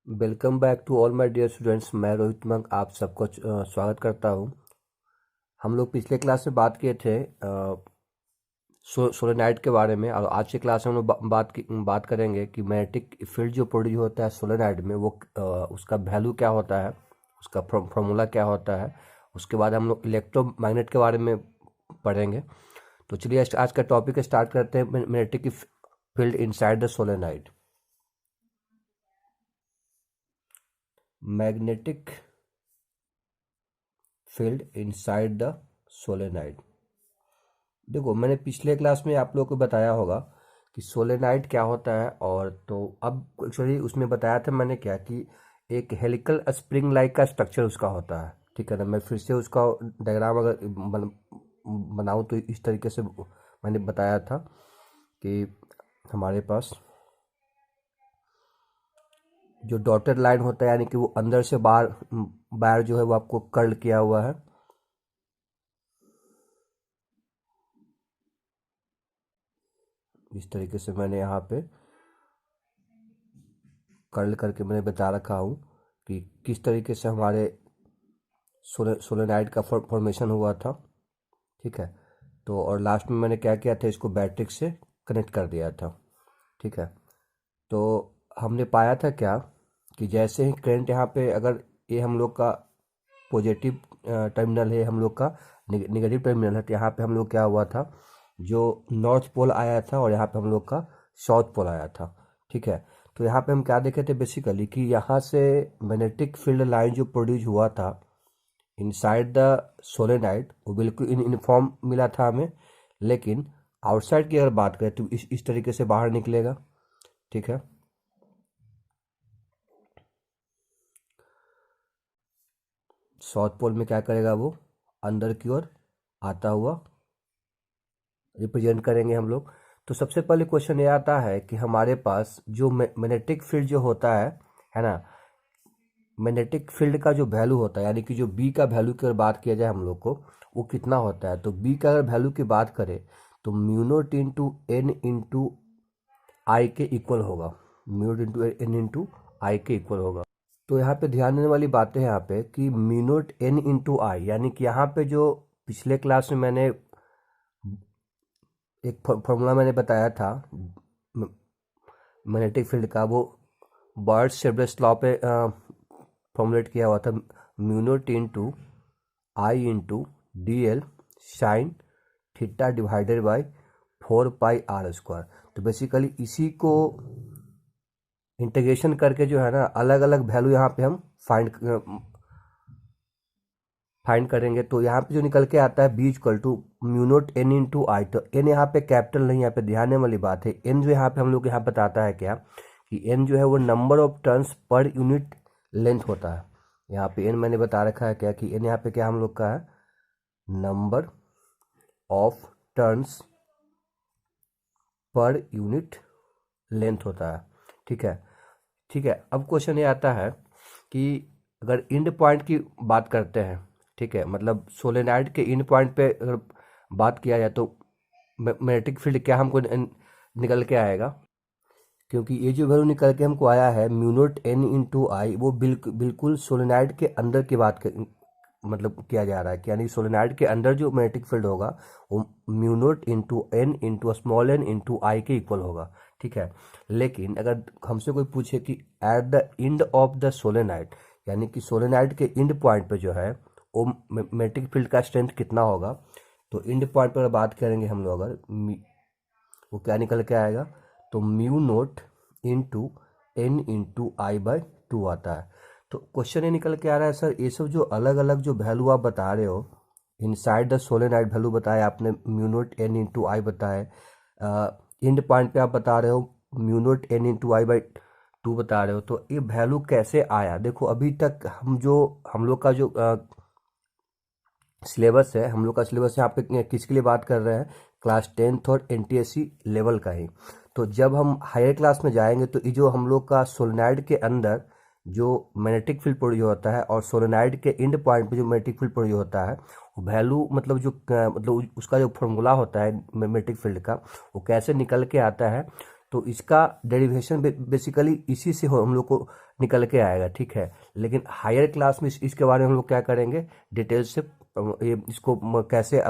Welcome back to all my dear students. मैं रोहित मंग आप सबको स्वागत करता हूं। हम लोग पिछले क्लास में बात किए थे सोलेनॉइड के बारे में, और आज की क्लास में हम लोग बात करेंगे कि मैग्नेटिक फील्ड जो प्रोड्यूस होता है सोलेनॉइड में वो उसका वैल्यू क्या होता है, उसका फॉर्मूला क्या होता है। उसके बाद हम लोग इलेक्ट्रोमैग्नेट के बारे में पढ़ेंगे। तो चलिए आज का टॉपिक स्टार्ट करते हैं, magnetic field inside the solenoid. Magnetic field inside the solenoid. देखो, मैंने पिछले क्लास में आप लोगों को बताया होगा कि सोलेनॉइड क्या होता है, और तो अब एक्चुअली उसमें बताया था मैंने क्या कि एक हेलिकल स्प्रिंग लाइक का स्ट्रक्चर उसका होता है। ठीक है ना, मैं फिर से उसका डायग्राम अगर बनाऊँ तो इस तरीके से मैंने बताया था कि हमारे पास जो डॉटेड लाइन होता है, यानी कि वो अंदर से बाहर बाहर जो है वो आपको कर्ल किया हुआ है। इस तरीके से मैंने यहाँ पे कर्ल करके मैंने बता रखा हूँ कि किस तरीके से हमारे सोलेनॉइड का फॉर्मेशन हुआ था। ठीक है, तो और लास्ट में मैंने क्या किया था, इसको बैटरी से कनेक्ट कर दिया था। ठीक है, तो हमने पाया था क्या कि जैसे ही करंट यहाँ पे, अगर ये हम लोग का पॉजिटिव टर्मिनल है, हम लोग का निगेटिव टर्मिनल है, तो यहाँ पे हम लोग क्या हुआ था, जो नॉर्थ पोल आया था और यहाँ पे हम लोग का साउथ पोल आया था। ठीक है, तो यहाँ पे हम क्या देखे थे बेसिकली कि यहाँ से मैग्नेटिक फील्ड लाइन जो प्रोड्यूस हुआ था इनसाइड द सोलेनॉइड वो बिल्कुल यूनिफॉर्म मिला था हमें, लेकिन आउटसाइड की अगर बात करें तो इस तरीके से बाहर निकलेगा। ठीक है, साउथ पोल में क्या करेगा, वो अंदर की ओर आता हुआ रिप्रेजेंट करेंगे हम लोग। तो सबसे पहले क्वेश्चन ये आता है कि हमारे पास जो मैग्नेटिक फील्ड जो होता है ना, मैग्नेटिक फील्ड का जो वैल्यू होता है, यानी कि जो बी का वैल्यू की अगर बात किया जाए हम लोग को, वो कितना होता है। तो बी का अगर वैल्यू की बात करें तो mu not into N into I के इक्वल होगा। Mu not into N into I के इक्वल होगा। तो यहाँ पे ध्यान देने वाली बातें हैं यहाँ पे कि म्यू नॉट एन इंटू आई, यानी कि यहाँ पे जो पिछले क्लास में मैंने एक फॉर्मूला मैंने बताया था मैग्नेटिक फील्ड का, वो बर्ड्स शेबरेस लॉ पे फॉर्मुलेट किया हुआ था। Mu naught into I into D L sine theta divided by 4 pi r²। तो बेसिकली इसी को इंटीग्रेशन करके जो है ना, अलग अलग वैल्यू यहाँ पे हम फाइंड करेंगे। तो यहाँ पे जो निकल के आता है B equal to mu naught N into I. तो एन यहाँ पे कैपिटल नहीं, यहाँ पे ध्यान देने वाली बात है। एन जो यहाँ पे हम लोग यहाँ बताता है क्या कि एन जो है वो number of turns per unit length होता है। यहाँ पे एन मैंने बता रखा है क्या कि एन यहाँ पे क्या हम लोग का है, number of turns per unit length होता है। ठीक है, ठीक है। अब क्वेश्चन ये आता है कि अगर इंड पॉइंट की बात करते हैं, ठीक है, मतलब सोलेनॉइड के इंड पॉइंट पे अगर बात किया जाए तो मैग्नेटिक फील्ड क्या हमको निकल के आएगा, क्योंकि ये जो वैल्यू निकल के हमको आया है म्यू नॉट एन इंटू आई, वो बिल्कुल सोलेनॉइड के अंदर की बात मतलब किया जा रहा है कि यानी सोलेनॉइड के अंदर जो मैग्नेटिक फील्ड होगा वो mu not into N into small N into I के इक्वल होगा। ठीक है, लेकिन अगर हमसे कोई पूछे कि at the end of the solenoid, यानी कि सोलेनॉइड के इंड पॉइंट पे जो है वो मैग्नेटिक फील्ड का स्ट्रेंथ कितना होगा, तो इंड पॉइंट पर बात करेंगे हम लोग अगर, वो क्या निकल के आएगा, तो mu nought into N into I by 2 आता है। तो क्वेश्चन ये निकल के आ रहा है, सर ये सब जो अलग अलग जो वैल्यू आप बता रहे हो, इनसाइड द सोलेनॉइड वैल्यू बताया आपने, mu nought n into I बताए, इंड पॉइंट पे आप बता रहे हो mu nought n into I by 2 बता रहे हो, तो ये वैल्यू कैसे आया। देखो, अभी तक हम लोग का जो सिलेबस है, हम लोग का सिलेबस यहाँ पे किसके लिए बात कर रहे हैं, क्लास 10th और एनटीएससी लेवल का ही। तो जब हम हायर क्लास में जाएंगे तो ये जो हम लोग का सोलेनॉइड के अंदर जो मैग्नेटिक फील्ड प्रोड्यूस होता है और सोलेनॉइड के इंड पॉइंट पे जो मैग्नेटिक फील्ड प्रोड्यूस होता है, वो वैल्यू मतलब जो मतलब उसका जो फॉर्मूला होता है मैग्नेटिक फील्ड का, वो कैसे निकल के आता है। तो इसका डेरिवेशन बेसिकली इसी से हम लोग को निकल के आएगा, ठीक है। लेकिन हायर क्लास में इसके बारे में हम लोग क्या करेंगे, डिटेल से इसको कैसे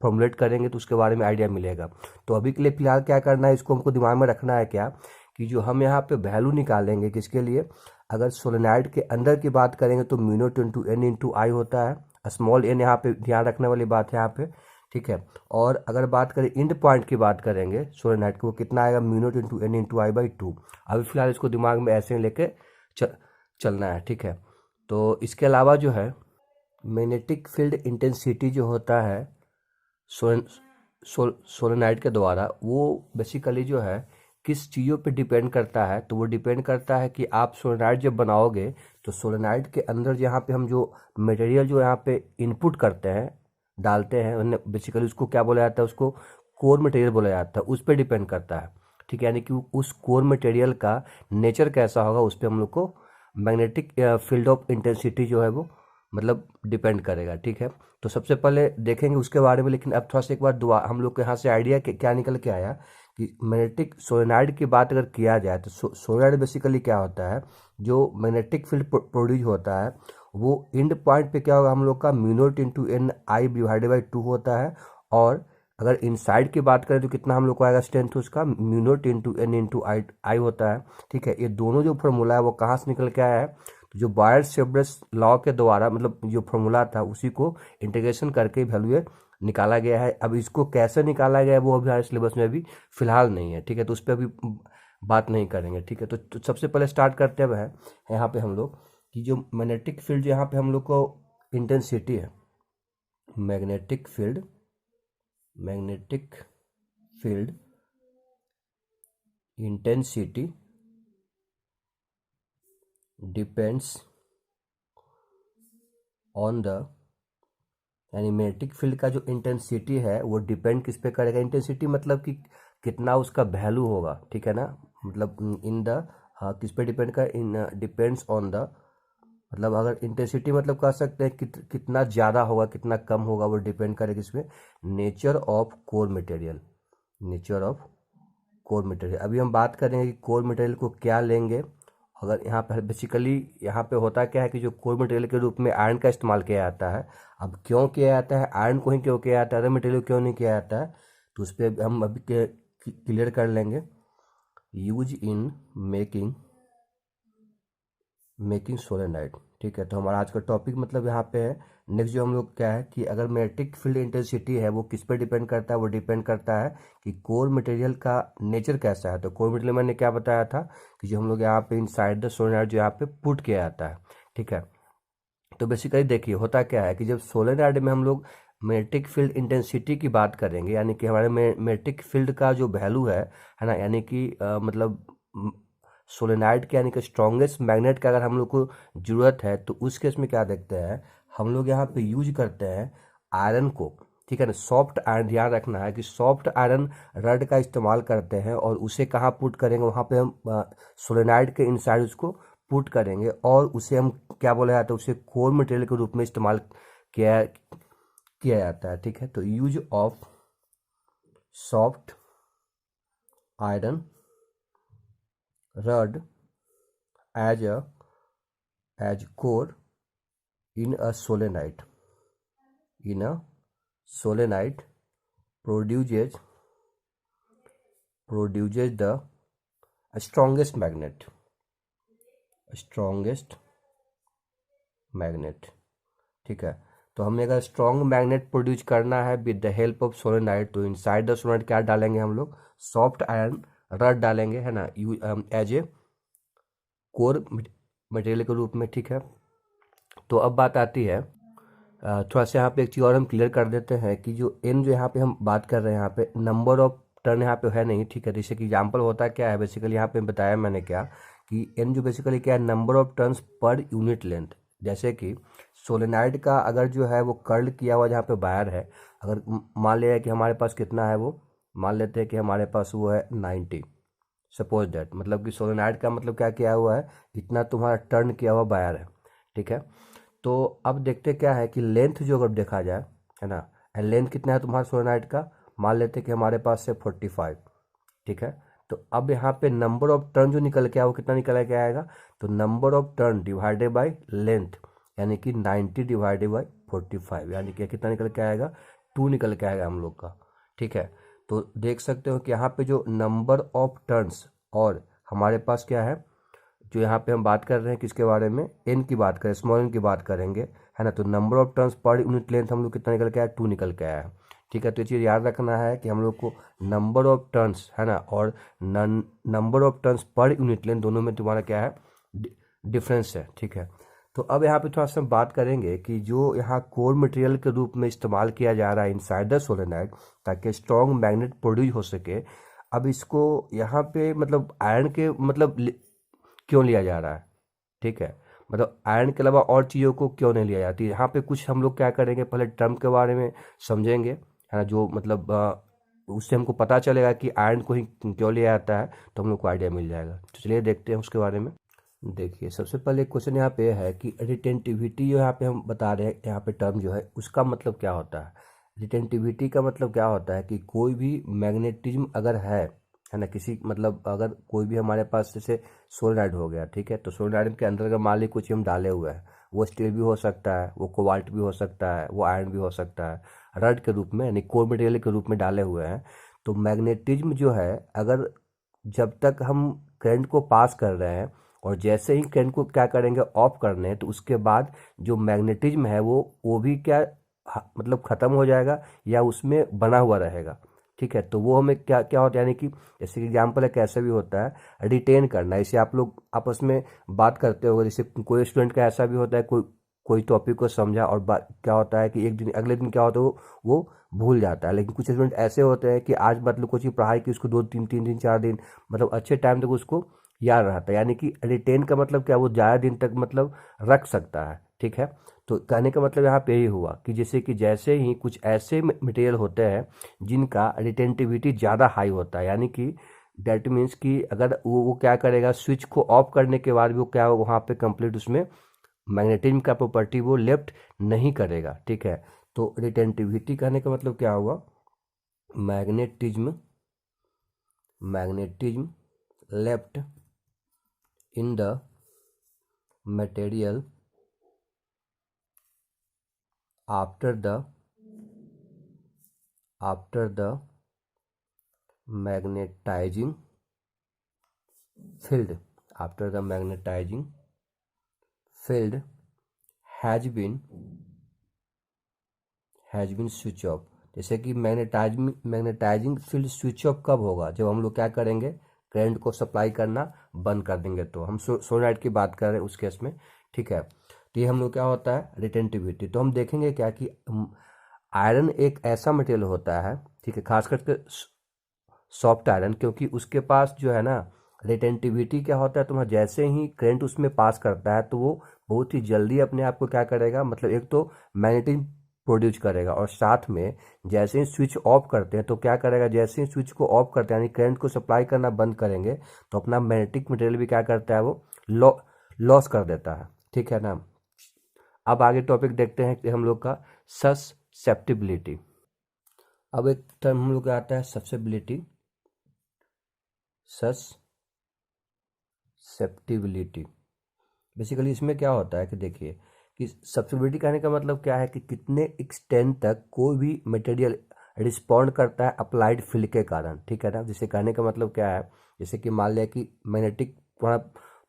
फॉर्मुलेट करेंगे तो उसके बारे में आइडिया मिलेगा। तो अभी के लिए फिलहाल क्या करना है, इसको हमको दिमाग में रखना है क्या, कि जो हम यहाँ पे वैल्यू निकालेंगे किसके लिए, अगर सोलेनाइड के अंदर की बात करेंगे तो mu not into N into I होता है। स्मॉल एन यहाँ पे ध्यान रखने वाली बात है यहाँ पे, ठीक है। और अगर बात करें इंड पॉइंट की बात करेंगे सोलेनाइड को, कितना आएगा, mu not into N into I by 2। अभी फिलहाल इसको दिमाग में ऐसे लेके चलना है, ठीक है। तो इसके अलावा जो है मैग्नेटिक फील्ड इंटेंसिटी जो होता है सोलेनाइड के द्वारा, वो बेसिकली जो है किस चीज़ों पे डिपेंड करता है, तो वो डिपेंड करता है कि आप सोलेनाइड जब बनाओगे तो सोलेनाइड के अंदर जहाँ पे हम जो मटेरियल जो यहाँ पे इनपुट करते हैं, डालते हैं, बेसिकली उसको क्या बोला जाता है, उसको कोर मटेरियल बोला जाता है, उस पर डिपेंड करता है, ठीक है। यानी कि उस कोर मटेरियल का नेचर कैसा होगा उस पर हम लोग को मैग्नेटिक फील्ड ऑफ इंटेंसिटी जो है वो मतलब डिपेंड करेगा, ठीक है। तो सबसे पहले देखेंगे उसके बारे में, लेकिन अब थोड़ा सा एक बार दुआ हम लोग के यहाँ से आइडिया क्या निकल के आया कि मैग्नेटिक सोलेनाइड की बात अगर किया जाए तो सोलेनाइड बेसिकली क्या होता है, जो मैग्नेटिक फील्ड प्रोड्यूस होता है वो इंड पॉइंट पे क्या होगा हम लोग का, mu not into n I divided by 2 होता है। और अगर इनसाइड की बात करें तो कितना हम लोग को आएगा स्ट्रेंथ उसका, mu not into N into I होता है, ठीक है। ये दोनों जो फॉर्मूला है वो कहाँ से निकल के आया है, तो जो बायर-सेवर्स लॉ के द्वारा मतलब जो फॉर्मूला था उसी को इंटीग्रेशन करके वैल्यू निकाला गया है। अब इसको कैसे निकाला गया है वो अभी हमारे सिलेबस में अभी फिलहाल नहीं है, ठीक है। तो उस पर अभी बात नहीं करेंगे, ठीक है। तो सबसे पहले स्टार्ट करते हैं यहाँ पे हम लोग कि जो मैग्नेटिक फील्ड यहाँ पे हम लोग को इंटेंसिटी है, magnetic field intensity depends on the, यानी मैग्नेटिक फील्ड का जो इंटेंसिटी है वो डिपेंड किस पे करेगा, इंटेंसिटी मतलब कि कितना उसका वैल्यू होगा, ठीक है ना, मतलब इन द, हाँ किस पे डिपेंड कर, इन डिपेंड्स ऑन द, मतलब अगर इंटेंसिटी मतलब कह सकते हैं कितना ज़्यादा होगा कितना कम होगा, वो डिपेंड करेगा इसमें nature of core material, nature of core material. अभी हम बात करेंगे कि कोर मटेरियल को क्या लेंगे। अगर यहाँ पर बेसिकली यहाँ पे होता क्या है कि जो कोर मटेरियल के रूप में आयरन का इस्तेमाल किया जाता है। अब क्यों किया जाता है, आयरन को ही क्यों किया जाता है, अदर मटेरियल क्यों नहीं किया जाता है, तो उस पर हम अभी क्लियर कर लेंगे। यूज इन मेकिंग सोलेनाइड, ठीक है। तो हमारा आज का टॉपिक मतलब यहाँ पे है। नेक्स्ट जो हम लोग क्या है कि अगर मैग्नेटिक फील्ड इंटेंसिटी है वो किस पर डिपेंड करता है, वो डिपेंड करता है कि कोर मटेरियल का नेचर कैसा है। तो कोर मटेरियल मैंने क्या बताया था कि जो हम लोग यहाँ पे इनसाइड द सोलेनाइड जो यहाँ पे पुट किया जाता है, ठीक है। तो बेसिकली देखिए होता क्या है कि जब सोलेनाइड में हम लोग मैग्नेटिक फील्ड इंटेंसिटी की बात करेंगे, यानी कि हमारे मैग्नेटिक फील्ड का जो वैल्यू है ना, यानी कि मतलब सोलेनाइड के यानी कि स्ट्रॉन्गेस्ट मैग्नेट का अगर हम लोग को ज़रूरत है तो उस केस में क्या देखते हैं हम लोग यहाँ पे यूज करते हैं आयरन को, ठीक है ना। सॉफ्ट आयरन, ध्यान रखना है कि सॉफ्ट आयरन रड का इस्तेमाल करते हैं और उसे कहाँ पुट करेंगे, वहाँ पे हम सोलेनाइड के इनसाइड उसको पुट करेंगे और उसे हम क्या बोला जाता है, उसे कोर मटेरियल के रूप में इस्तेमाल किया जाता है, ठीक है। तो use of soft iron rod as core in a solenoid produces the strongest magnet, ठीक है। तो हमें अगर स्ट्रॉन्ग मैग्नेट प्रोड्यूस करना है with the help of solenoid, तो इनसाइड द सोलेनाइड क्या डालेंगे हम लोग, सॉफ्ट आयरन रड डालेंगे, है ना, एज ए कोर मटेरियल के रूप में, ठीक है। तो अब बात आती है थोड़ा सा यहाँ पे एक चीज़ और हम क्लियर कर देते हैं कि जो एन जो यहाँ पे हम बात कर रहे हैं यहाँ पे नंबर ऑफ टर्न यहाँ पे है नहीं, ठीक है। जैसे कि एग्जाम्पल होता क्या है, बेसिकली यहाँ पे बताया मैंने क्या कि एन जो बेसिकली क्या है, number of turns per unit length. जैसे कि सोलेनाइड का अगर जो है वो कर्ल किया हुआ जहाँ पे वायर है, अगर मान लिया कि हमारे पास कितना है, वो मान लेते हैं कि हमारे पास वो है 90, सपोज दैट, मतलब कि सोलेनाइड का मतलब क्या किया हुआ है, इतना तुम्हारा टर्न किया हुआ वायर है, ठीक है। तो अब देखते क्या है कि लेंथ जो अगर देखा जाए, है ना, लेंथ कितना है तुम्हारा सोलेनाइड का, मान लेते कि हमारे पास से 45, ठीक है। तो अब यहाँ पे नंबर ऑफ टर्न जो निकल के आया वो कितना निकल के आएगा, तो number of turn divided by length, यानी कि 90 डिवाइडेड बाय 45, यानी कि कितना निकल के आएगा, 2 निकल के आएगा हम लोग का। ठीक है, तो देख सकते हो कि यहाँ पे जो नंबर ऑफ टर्न्स और हमारे पास क्या है, जो यहाँ पे हम बात कर रहे हैं किसके बारे में, एन की बात करें, स्मॉल एन की बात करेंगे, है ना। तो number of turns per unit length हम लोग कितना निकल के आया, 2 निकल के आया है। ठीक है, तो ये चीज़ याद रखना है कि हम लोग को नंबर ऑफ टर्न्स, है ना, और number of turns per unit length दोनों में तुम्हारा क्या है, डिफरेंस है। ठीक है, तो अब यहाँ पे थोड़ा सा हम बात करेंगे कि जो यहाँ कोर मटेरियल के रूप में इस्तेमाल किया जा रहा है इनसाइड द सोलेनोइड, ताकि स्ट्रॉन्ग मैग्नेट प्रोड्यूस हो सके। अब इसको यहाँ पे मतलब आयरन के मतलब क्यों लिया जा रहा है, ठीक है, मतलब आयरन के अलावा और चीज़ों को क्यों नहीं लिया जाती। यहाँ पे कुछ हम लोग क्या करेंगे, पहले टर्म के बारे में समझेंगे, है ना, जो मतलब उससे हमको पता चलेगा कि आयरन को ही क्यों लिया जाता है, तो हम लोग को आइडिया मिल जाएगा। तो चलिए देखते हैं उसके बारे में। देखिए, सबसे पहले क्वेश्चन यहाँ पे है कि रिटेंटिविटी जो यहाँ पे हम बता रहे हैं, यहाँ पे टर्म जो है उसका मतलब क्या होता है। रिटेंटिविटी का मतलब क्या होता है कि कोई भी मैग्नेटिज्म अगर है ना, किसी मतलब अगर कोई भी हमारे पास जैसे सोलेनोइड हो गया, ठीक है, तो सोलेनोइड के अंदर अगर मान ली कुछ हम डाले हुए हैं, वो स्टील भी हो सकता है, वो कोबाल्ट भी हो सकता है, वो आयरन भी हो सकता है, रड के रूप में यानी कोर मटेरियल के रूप में डाले हुए हैं। तो मैग्नेटिज्म जो है, अगर जब तक हम करंट को पास कर रहे हैं और जैसे ही करंट को क्या करेंगे, ऑफ करने हैं, तो उसके बाद जो मैग्नेटिज्म है वो भी क्या मतलब ख़त्म हो जाएगा या उसमें बना हुआ रहेगा। ठीक है, तो वो हमें क्या क्या होता है, यानी कि जैसे एग्जाम्पल है कैसे भी होता है, रिटेन करना। इसे आप लोग आपस में बात करते हो, जैसे कोई स्टूडेंट का ऐसा भी होता है, कोई कोई टॉपिक को समझा और बात क्या होता है कि एक दिन अगले दिन क्या होता है, वो भूल जाता है। लेकिन कुछ स्टूडेंट ऐसे होते हैं कि आज मतलब कुछ ही पढ़ाई की, उसको 2 3 3 दिन 4 दिन मतलब अच्छे टाइम तक उसको याद रहता है, यानी कि रिटेन का मतलब क्या, वो ज़्यादा दिन तक मतलब रख सकता है। ठीक है, तो कहने का मतलब यहाँ पे यही हुआ कि जैसे कि जैसे ही कुछ ऐसे मटेरियल होते हैं जिनका रिटेंटिविटी ज़्यादा हाई होता है, यानी कि डेट मीन्स कि अगर वो क्या करेगा, स्विच को ऑफ करने के बाद भी वो क्या वहाँ पे कंप्लीट उसमें मैग्नेटिज्म का प्रॉपर्टी वो लेफ्ट नहीं करेगा। ठीक है, तो रिटेंटिविटी कहने का मतलब क्या हुआ, magnetism magnetism left in the material after the magnetising field after the magnetising field has been switch off. जैसे कि मैग्नेटाइजिंग फील्ड स्विच ऑफ कब होगा, जब हम लोग क्या करेंगे, करंट को सप्लाई करना बंद कर देंगे। तो हम सोलेनोइड की बात कर रहे हैं उस केस में। ठीक है, तो ये हम लोग क्या होता है, रिटेंटिविटी। तो हम देखेंगे क्या कि आयरन एक ऐसा मटेरियल होता है, ठीक है, खास करके सॉफ्ट आयरन, क्योंकि उसके पास जो है ना रिटेंटिविटी क्या होता है, तुम्हारा जैसे ही करंट उसमें पास करता है तो वो बहुत ही जल्दी अपने आप को क्या करेगा, मतलब एक तो मैग्नेटिज्म प्रोड्यूस करेगा, और साथ में जैसे ही स्विच ऑफ करते हैं तो क्या करेगा, जैसे ही स्विच को ऑफ करते हैं यानी करंट को सप्लाई करना बंद करेंगे, तो अपना मैग्नेटिक मटेरियल भी क्या करता है, वो लॉस कर देता है। ठीक है ना। अब आगे टॉपिक देखते हैं कि हम लोग का ससेप्टिबिलिटी। अब एक टर्म हम लोग का आता है ससेप्टिबिलिटी। ससेप्टिबिलिटी बेसिकली इसमें क्या होता है कि देखिए कि ससेप्टिबिलिटी कहने का मतलब क्या है कि कितने एक्सटेंड तक कोई भी मटेरियल रिस्पॉन्ड करता है अप्लाइड फील्ड के कारण। ठीक है ना, जिसे कहने का मतलब क्या है, जैसे कि मान लिया कि मैग्नेटिक वहाँ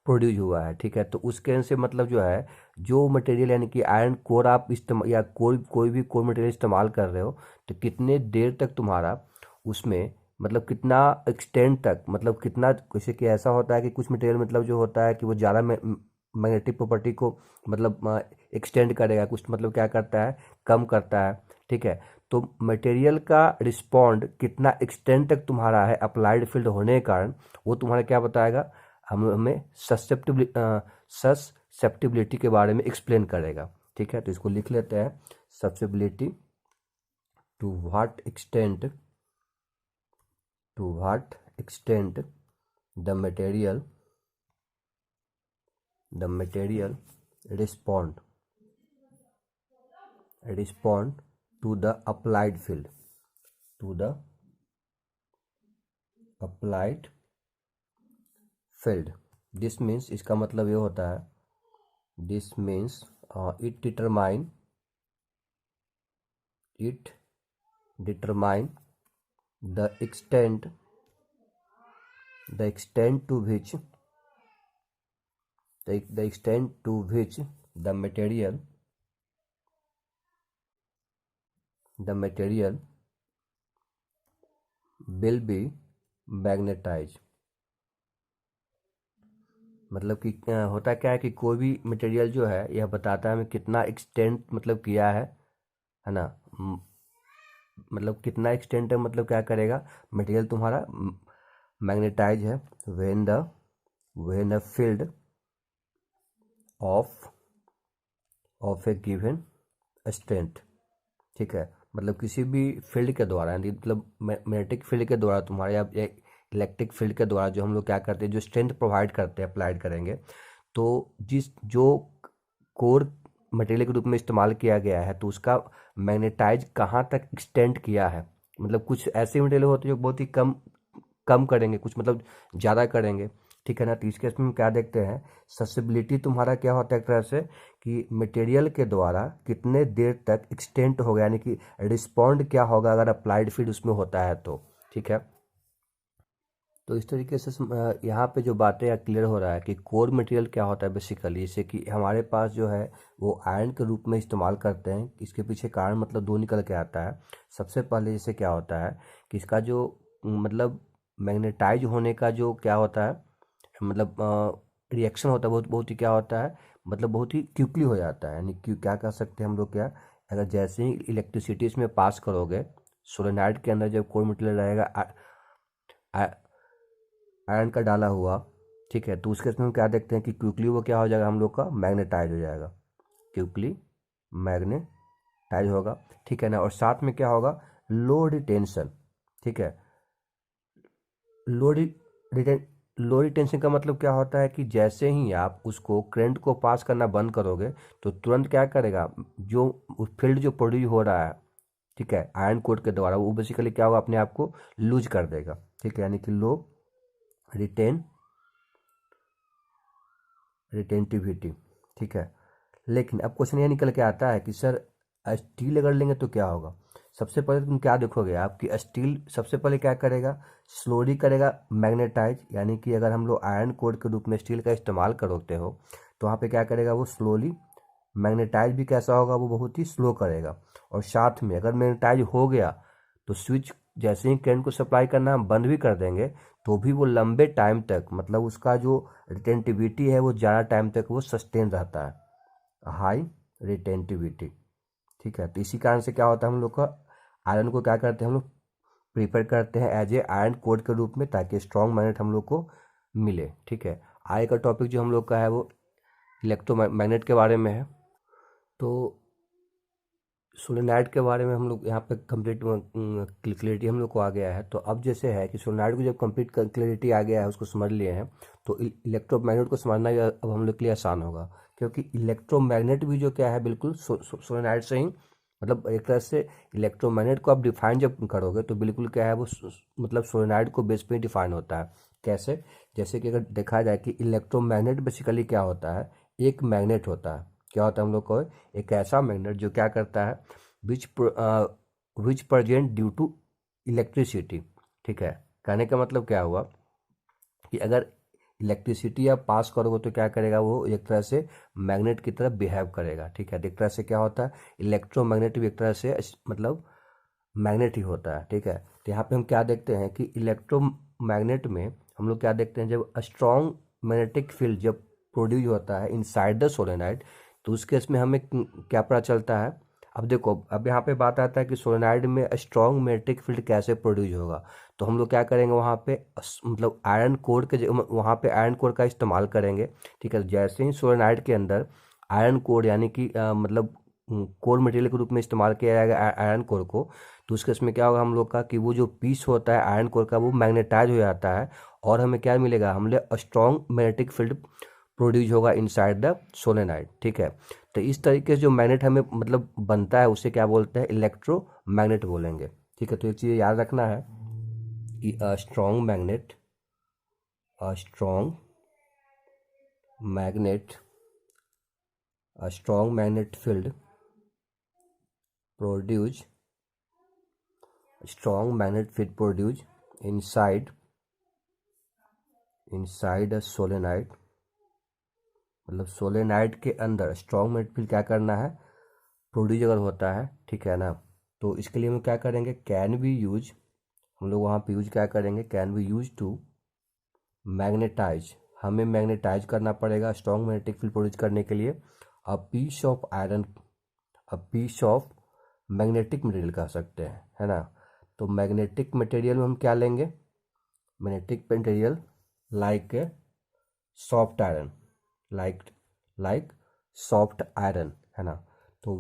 प्रोड्यूस हुआ है, ठीक है, तो उसके से मतलब जो है, जो मटेरियल यानी कि आयरन कोर आप इस्तेमाल या कोई भी कोर मटेरियल इस्तेमाल कर रहे हो, तो कितने देर तक तुम्हारा उसमें मतलब कितना एक्सटेंड तक, मतलब कितना, जैसे कि ऐसा होता है कि कुछ मटेरियल मतलब जो होता है कि वो ज़्यादा मैग्नेटिक प्रॉपर्टी को मतलब एक्सटेंड करेगा, कुछ मतलब क्या करता है, कम करता है। ठीक है, तो मटेरियल का रिस्पॉन्ड कितना एक्सटेंड तक तुम्हारा है अप्लाइड फील्ड होने के कारण, वो तुम्हारा क्या बताएगा, हमें ससेप्टिबिलिटी के बारे में एक्सप्लेन करेगा। ठीक है, तो इसको लिख लेते हैं, susceptibility to what extent the material respond to the applied field field. This means, इसका मतलब ये होता है, this means it determine the extent to which the extent to which the material will be magnetized। मतलब कि होता क्या है कि कोई भी मटेरियल जो है यह बताता है हमें कितना एक्सटेंड मतलब किया है ना। मतलब कितना एक्सटेंट है, मतलब क्या करेगा, मटेरियल तुम्हारा मैग्नेटाइज है when a field of A given strength. ठीक है, मतलब किसी भी फील्ड के द्वारा, यानी मतलब मैग्नेटिक फील्ड के द्वारा तुम्हारे या इलेक्ट्रिक फील्ड के द्वारा जो हम लोग क्या करते हैं, जो स्ट्रेंथ प्रोवाइड करते हैं, अप्लाइड करेंगे, तो जो कोर मटेरियल के रूप में इस्तेमाल किया गया है तो उसका मैग्नेटाइज कहाँ तक एक्सटेंड किया है। मतलब कुछ ऐसे मटेरियल होते हैं जो बहुत ही कम कम करेंगे, कुछ मतलब ज़्यादा करेंगे। ठीक है ना। तो इस केस में हम क्या देखते हैं, ससेबिलिटी तुम्हारा क्या होता है एक तरह से कि मटेरियल के द्वारा कितने देर तक एक्सटेंड होगा, यानी कि रिस्पॉन्ड क्या होगा अगर अप्लाइड फील्ड उसमें होता है तो। ठीक है, तो इस तरीके से यहाँ पे जो बातें क्लियर हो रहा है कि कोर मटेरियल क्या होता है बेसिकली, जैसे कि हमारे पास जो है वो आयरन के रूप में इस्तेमाल करते हैं। इसके पीछे कारण मतलब दो निकल के आता है। सबसे पहले जैसे क्या होता है कि इसका जो मतलब मैग्नेटाइज होने का जो क्या होता है, मतलब रिएक्शन होता है, बहुत बहुत ही क्या होता है, मतलब बहुत ही क्विकली हो जाता है। यानी कि क्या कह सकते हैं हम लोग, क्या अगर जैसे ही इलेक्ट्रिसिटी इसमें पास करोगे, सोलेनॉइड के अंदर जब कोई मटेरियल रहेगा आयरन का डाला हुआ, ठीक है, तो उसके हम क्या देखते हैं कि क्विकली वो क्या हो जाएगा, हम लोग का मैग्नेटाइज हो जाएगा, क्विकली मैग्नेटाइज होगा। ठीक है ना। और साथ में क्या होगा, लो रिटेंशन। ठीक है, लो रिटेन लो रिटेंशन का मतलब क्या होता है कि जैसे ही आप उसको करंट को पास करना बंद करोगे तो तुरंत क्या करेगा, जो फील्ड जो प्रोड्यूस हो रहा है, ठीक है, आयरन कोड के द्वारा, वो बेसिकली क्या होगा, अपने आप को लूज कर देगा। ठीक है, यानी कि लो रिटेन रिटेंटिविटी। ठीक है, लेकिन अब क्वेश्चन ये निकल के आता है कि सर स्टील अगर लेंगे तो क्या होगा। सबसे पहले तुम क्या देखोगे, आपकी स्टील सबसे पहले क्या करेगा, स्लोली करेगा मैग्नेटाइज। यानी कि अगर हम लोग आयरन कोड के रूप में स्टील का इस्तेमाल करते हो तो वहाँ पे क्या करेगा, वो स्लोली मैग्नेटाइज भी कैसा होगा, वो बहुत ही स्लो करेगा। और साथ में अगर मैग्नेटाइज हो गया तो स्विच जैसे ही करंट को सप्लाई करना हम बंद भी कर देंगे तो भी वो लंबे टाइम तक, मतलब उसका जो रिटेंटिविटी है वो ज़्यादा टाइम तक वो सस्टेन रहता है, हाई रिटेंटिविटी। ठीक है, तो इसी कारण से क्या होता है, हम लोग का आयरन को क्या करते हैं, हम लोग प्रीपेयर करते हैं एज ए आयरन कोड के रूप में, ताकि स्ट्रॉन्ग मैग्नेट हम लोग को मिले। ठीक है, आगे का टॉपिक जो हम लोग का है वो इलेक्ट्रोमैग्नेट के बारे में है। तो सोलेनॉइड के बारे में हम लोग यहाँ पे कंप्लीट क्लियरिटी हम लोग को आ गया है। तो अब जैसे है कि सोलेनॉइड को जब कंप्लीट क्लियरिटी आ गया है, उसको समझ लिए हैं, तो इलेक्ट्रोमैग्नेट को समझना भी अब हम लोग के लिए आसान होगा, क्योंकि इलेक्ट्रोमैग्नेट भी जो क्या है बिल्कुल सोलेनॉइड से ही, मतलब एक तरह से इलेक्ट्रोमैग्नेट को आप डिफाइन जब करोगे तो बिल्कुल क्या है वो मतलब सोलेनॉइड को बेस पे डिफाइन होता है। कैसे, जैसे कि अगर देखा जाए कि इलेक्ट्रोमैग्नेट बेसिकली क्या होता है, एक मैग्नेट होता है। क्या होता है हम लोग को, एक ऐसा मैग्नेट जो क्या करता है, which which present due to electricity. ठीक है, कहने का मतलब क्या हुआ कि अगर इलेक्ट्रिसिटी आप पास करोगे तो क्या करेगा, वो एक तरह से मैग्नेट की तरह बिहेव करेगा। ठीक है, तो एक तरह से क्या होता है, इलेक्ट्रोमैग्नेट भी एक तरह से मतलब मैग्नेट ही होता है। ठीक है, तो यहाँ पे हम क्या देखते हैं कि इलेक्ट्रोमैग्नेट में हम लोग क्या देखते हैं, जब स्ट्रॉन्ग मैग्नेटिक फील्ड जब प्रोड्यूस होता है इनसाइड द सोलेनॉइड, तो उस केस में हमें क्या पता चलता है। अब देखो, अब यहाँ पे बात आता है कि सोलेनॉइड में स्ट्रॉन्ग मैग्नेटिक फील्ड कैसे प्रोड्यूस होगा। तो हम लोग क्या करेंगे, वहाँ पे मतलब आयरन कोर के वहाँ पे आयरन कोर का इस्तेमाल करेंगे। ठीक है, जैसे ही सोलेनॉइड के अंदर आयरन कोर, यानी कि मतलब कोर मटेरियल के रूप में इस्तेमाल किया जाएगा आयरन कोर को, तो उसके इसमें क्या होगा हम लोग का कि वो जो पीस होता है आयरन कोर का वो मैग्नेटाइज हो जाता है, और हमें क्या मिलेगा, हमें स्ट्रॉन्ग मैग्नेटिक फील्ड प्रोड्यूस होगा इनसाइड द सोलेनॉइड। ठीक है, तो इस तरीके से जो मैग्नेट हमें मतलब बनता है उसे क्या बोलते हैं, इलेक्ट्रोमैग्नेट बोलेंगे। ठीक है, तो एक चीज़ याद रखना है कि strong magnet magnet, a strong magnet field produce inside a solenoid, मतलब सोलेनाइड के अंदर स्ट्रॉन्ग मैग्नेटिक फील्ड क्या करना है, प्रोड्यूस अगर होता है, ठीक है ना, तो इसके लिए हम क्या करेंगे, कैन बी यूज, हम लोग वहाँ पे यूज क्या करेंगे, can be use to magnetise, हमें मैग्नेटाइज करना पड़ेगा स्ट्रॉन्ग मैग्नेटिक फील्ड प्रोड्यूस करने के लिए a piece of iron, a piece of magnetic material कह सकते हैं, है ना। तो मैग्नेटिक मटेरियल में हम क्या लेंगे, magnetic material like soft iron, like soft iron, है ना। तो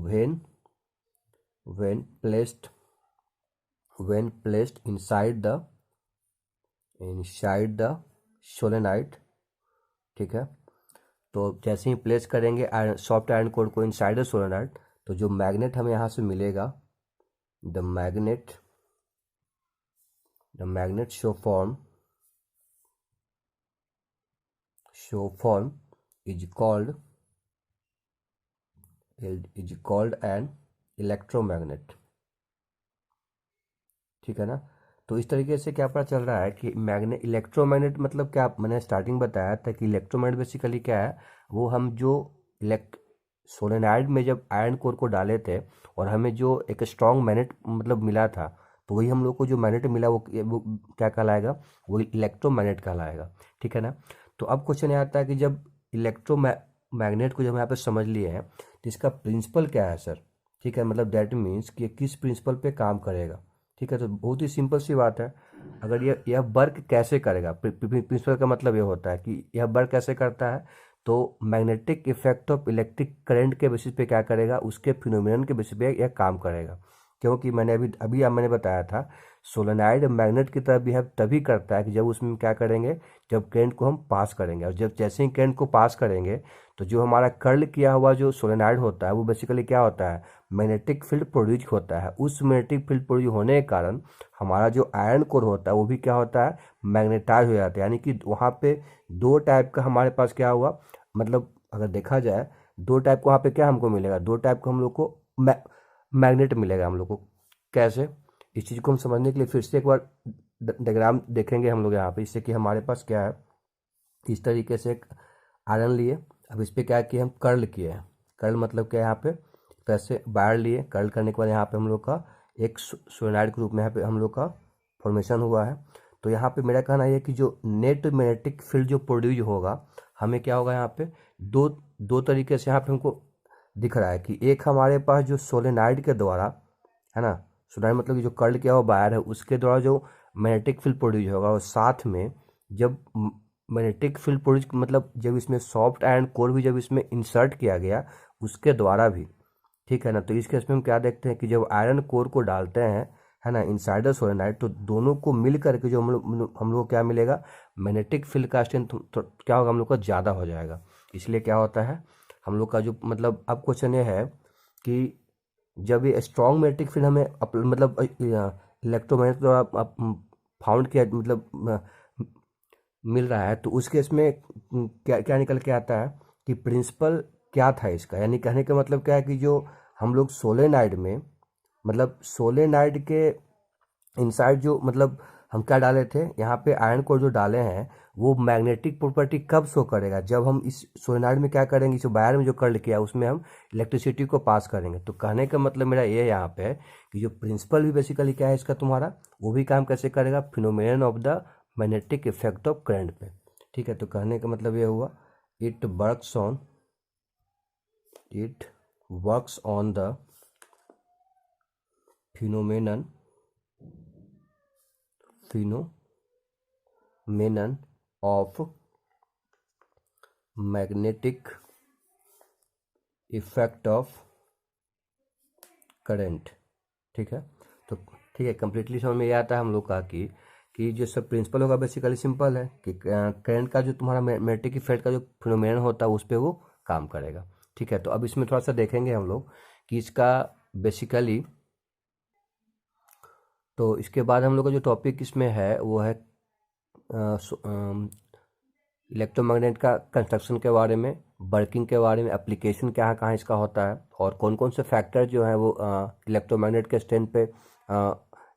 when placed inside the solenoid, ठीक है, तो जैसे ही प्लेस करेंगे आयरन, सॉफ्ट आयरन कोर को इनसाइड द सोलेनाइड, तो जो मैग्नेट हमें यहाँ से मिलेगा, the magnet show form is called an electromagnet, ठीक है ना। तो इस तरीके से क्या पता चल रहा है कि इलेक्ट्रोमैग्नेट मतलब क्या, मैंने स्टार्टिंग बताया था कि इलेक्ट्रोमैग्नेट बेसिकली क्या है, वो हम जो इलेक्ट सोलेनाइड में जब आयरन कोर को डाले थे और हमें जो एक स्ट्रॉन्ग मैग्नेट मतलब मिला था, तो वही हम लोग को जो मैग्नेट मिला वो क्या कहलाएगा, वो इलेक्ट्रोमैग्नेट कहलाएगा, ठीक है ना। तो अब क्वेश्चन ये आता है कि जब मैग्नेट को जब हम यहाँ पे समझ लिए हैं, तो इसका प्रिंसिपल क्या है सर, ठीक है, मतलब दैट मीन्स कि ये किस प्रिंसिपल पे काम करेगा, ठीक है। तो बहुत ही सिंपल सी बात है, अगर यह वर्क कैसे करेगा, प्रिंसिपल का मतलब ये होता है कि यह वर्क कैसे करता है, तो magnetic effect of electric current के बेसिस पे क्या करेगा, उसके फिनोमिनन के बेसिस पे यह काम करेगा। क्योंकि मैंने अभी मैंने बताया था, सोलेनाइड मैग्नेट की तरह बिहेव तभी करता है कि जब उसमें क्या करेंगे, जब करंट को हम पास करेंगे, और जब जैसे ही करंट को पास करेंगे, तो जो हमारा कर्ल किया हुआ जो सोलेनाइड होता है वो बेसिकली क्या होता है, मैग्नेटिक फील्ड प्रोड्यूस होता है। उस मैग्नेटिक फील्ड प्रोड्यूस होने के कारण हमारा जो आयरन कोर होता है वो भी क्या होता है, मैग्नेटाइज हो जाता है, यानी कि वहाँ पे दो टाइप का हमारे पास क्या हुआ, मतलब अगर देखा जाए दो टाइप को वहाँ पे क्या हमको मिलेगा, दो टाइप का हम लोग को मैग्नेट मिलेगा हम लोग को। कैसे, इस चीज़ को हम समझने के लिए फिर से एक बार डायग्राम देखेंगे हम लोग यहाँ पे, इससे कि हमारे पास क्या है, इस तरीके से एक आयरन लिए, अब इस पर क्या किए, हम कर्ल किए हैं, कर्ल मतलब क्या है, यहाँ पे तो ऐसे वायर लिए, कर्ल करने के बाद यहाँ पे हम लोग का एक सोलेनाइड के रूप में यहाँ पे हम लोग का फॉर्मेशन हुआ है। तो यहाँ पे मेरा कहना है कि जो नेट मैग्नेटिक फील्ड जो प्रोड्यूस होगा, हमें क्या होगा, यहाँ पे दो दो तरीके से यहाँ पे हमको दिख रहा है कि एक हमारे पास जो सोलेनाइड के द्वारा, है ना, सोलेनाइड मतलब कि जो कर्ल किया हुआ वायर है उसके द्वारा जो मैग्नेटिक फील्ड प्रोड्यूस होगा, और साथ में जब मैग्नेटिक फील्ड प्रोड्यूस मतलब जब इसमें सॉफ्ट आयरन कोर भी जब इसमें इंसर्ट किया गया उसके द्वारा भी, ठीक है ना। तो इस केस में हम क्या देखते हैं कि जब आयरन कोर को डालते हैं, है ना, इनसाइड द सोलेनाइड, तो दोनों को मिल करके जो हम लोग क्या मिलेगा, मैग्नेटिक फील्ड का स्ट्रेंथ तो क्या होगा, हम लोग का ज़्यादा हो जाएगा। इसलिए क्या होता है, हम लोग का जो मतलब अब क्वेश्चन ये है कि जब ये स्ट्रॉन्ग मैग्नेटिक फील्ड हमें मतलब इलेक्ट्रोमैग्नेट द्वारा फाउंड किया मतलब मिल रहा है, तो उस केस में क्या क्या निकल के आता है कि प्रिंसिपल क्या था इसका, यानी कहने का मतलब क्या है कि जो हम लोग सोलेनाइड में, मतलब सोलेनाइड के इनसाइड जो मतलब हम क्या डाले थे, यहाँ पे आयरन कोर जो डाले हैं, वो मैग्नेटिक प्रॉपर्टी कब शो करेगा, जब हम इस सोलेनाइड में क्या करेंगे, इस वायर में जो कर्ल किया उसमें हम इलेक्ट्रिसिटी को पास करेंगे। तो कहने का मतलब मेरा ये यहाँ पे है कि जो प्रिंसिपल भी बेसिकली क्या है इसका तुम्हारा, वो भी काम कैसे करेगा, phenomenon of the magnetic effect of current पे, ठीक है। तो कहने का मतलब ये हुआ, it works on the phenomenon of magnetic effect of current, ठीक है। तो ठीक है, कंप्लीटली समझ में ये आता है हम लोग का कि जो सब प्रिंसिपल होगा बेसिकली सिंपल है कि करंट का जो तुम्हारा मैग्नेटिक इफेक्ट का जो फिनोमेनन होता है उस पर वो काम करेगा, ठीक है। तो अब इसमें थोड़ा सा देखेंगे हम लोग कि इसका बेसिकली, तो इसके बाद हम लोग का जो टॉपिक इसमें है वो है इलेक्ट्रोमैग्नेट का कंस्ट्रक्शन के बारे में, वर्किंग के बारे में, एप्लीकेशन कहाँ कहाँ इसका होता है, और कौन कौन से फैक्टर जो है वो इलेक्ट्रोमैग्नेट के स्ट्रेंथ पे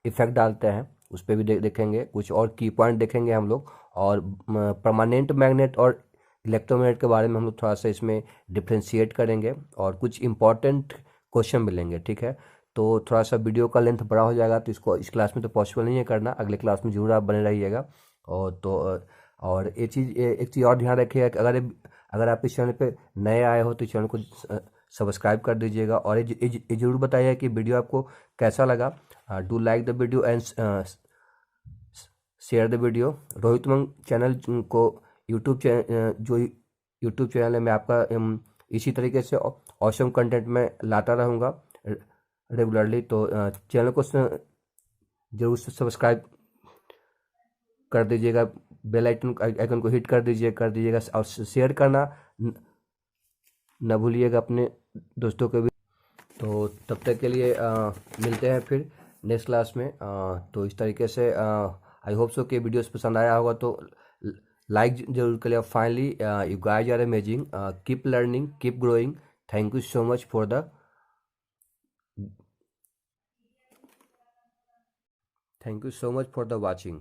इफेक्ट डालते हैं, उस पर भी देखेंगे। कुछ और की पॉइंट देखेंगे हम लोग, और परमानेंट मैग्नेट और इलेक्ट्रोमैग्नेट के बारे में हम लोग थोड़ा सा इसमें डिफ्रेंशिएट करेंगे, और कुछ इंपॉर्टेंट क्वेश्चन मिलेंगे। ठीक है, तो थोड़ा सा वीडियो का लेंथ बड़ा हो जाएगा, तो इसको इस क्लास में तो पॉसिबल नहीं है करना, अगले क्लास में जरूर आप बने रहिएगा। और तो और एक चीज़ और ध्यान रखिएगा कि अगर आप इस चैनल पे नए आए हो तो इस चैनल को सब्सक्राइब कर दीजिएगा, और ये जरूर बताइए कि वीडियो आपको कैसा लगा। Do like the video and share the video. Rohit Umang channel को जो यूट्यूब चैनल है, मैं आपका इसी तरीके से ऑसम कंटेंट में लाता रहूँगा रेगुलरली। तो चैनल को जरूर से सब्सक्राइब कर दीजिएगा, बेल आइकन को हिट कर दीजिएगा, और शेयर करना न भूलिएगा अपने दोस्तों को भी। तो तब तक के लिए मिलते हैं फिर नेक्स्ट क्लास में। तो इस तरीके से आई होप सो कि वीडियोस पसंद आया होगा, तो लाइक जरूर करिए। Finally you guys are amazing, keep learning, keep growing. Thank you so much for the watching.